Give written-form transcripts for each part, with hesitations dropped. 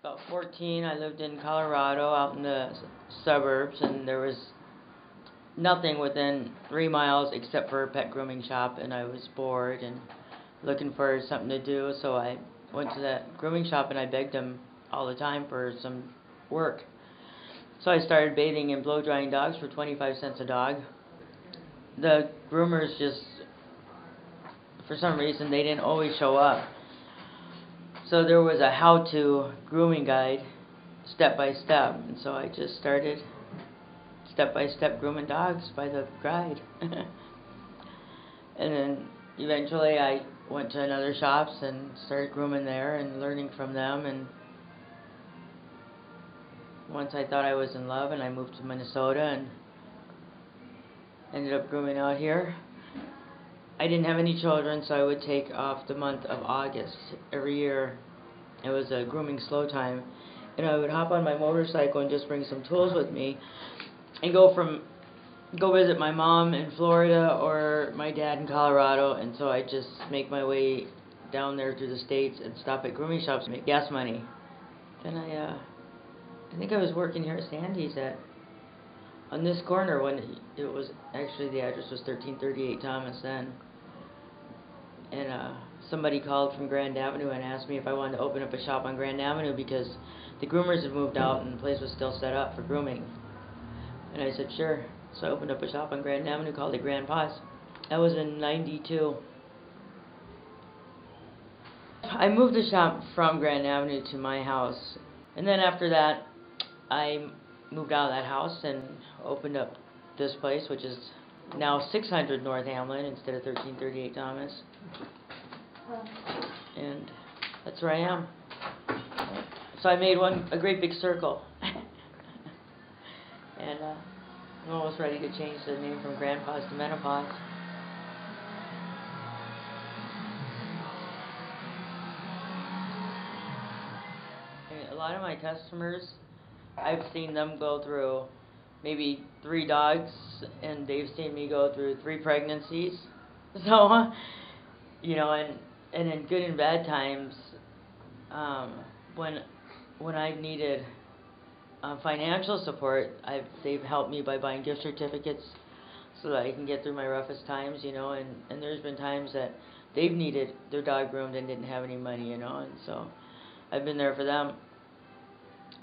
About 14, I lived in Colorado, out in the suburbs, and there was nothing within 3 miles except for a pet grooming shop, and I was bored and looking for something to do, so I went to that grooming shop and I begged them all the time for some work. So I started bathing and blow drying dogs for 25 cents a dog. The groomers just, for some reason, they didn't always show up. So there was a how-to grooming guide, step by step, and so I just started step by step grooming dogs by the guide. And then eventually I went to another shops and started grooming there and learning from them, and once I thought I was in love, and I moved to Minnesota and ended up grooming out here. I didn't have any children, so I would take off the month of August every year. It was a grooming slow time, and I would hop on my motorcycle and just bring some tools with me and go visit my mom in Florida or my dad in Colorado. And so I just make my way down there through the states and stop at grooming shops to make gas money. Then I think I was working here at Sandy's on this corner when it was actually, the address was 1338 Thomas then. And somebody called from Grand Avenue and asked me if I wanted to open up a shop on Grand Avenue because the groomers had moved out and the place was still set up for grooming. And I said, sure. So I opened up a shop on Grand Avenue called it Grand Paws. That was in '92. I moved the shop from Grand Avenue to my house. And then after that, I moved out of that house and opened up this place, which is now 600 North Hamline instead of 1338 Thomas. And that's where I am. So I made a great big circle. And I'm almost ready to change the name from Grandpa's to Menopause. And a lot of my customers, I've seen them go through maybe 3 dogs, and they've seen me go through 3 pregnancies. So, you know, and in good and bad times, when I've needed financial support, they've helped me by buying gift certificates so that I can get through my roughest times, you know, and there's been times that they've needed their dog groomed and didn't have any money, you know, and so I've been there for them.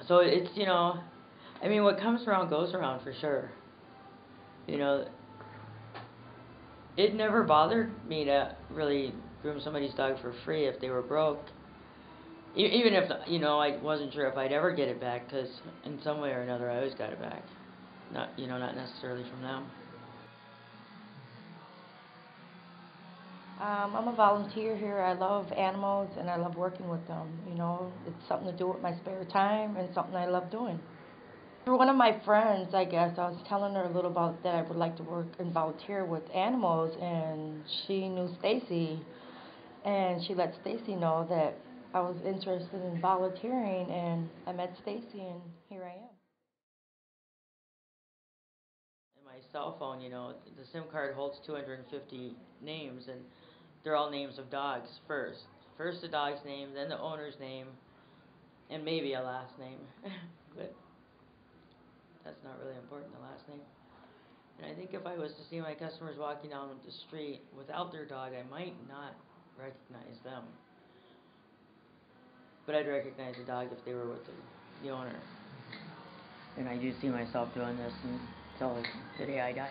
So it's, you know, I mean, what comes around goes around for sure. You know, it never bothered me to really groom somebody's dog for free if they were broke. Even if, you know, I wasn't sure if I'd ever get it back, because in some way or another I always got it back. Not necessarily from them. I'm a volunteer here. I love animals and I love working with them. You know, it's something to do with my spare time and something I love doing. Through one of my friends, I guess, I was telling her a little about that I would like to work and volunteer with animals, and she knew Stacy, and she let Stacy know that I was interested in volunteering, and I met Stacy, and here I am. In my cell phone, you know, the SIM card holds 250 names, and they're all names of dogs first. First the dog's name, then the owner's name, and maybe a last name. But that's not really important, the last name. And I think if I was to see my customers walking down the street without their dog, I might not recognize them. But I'd recognize the dog if they were with the owner. And I do see myself doing this until the day I die.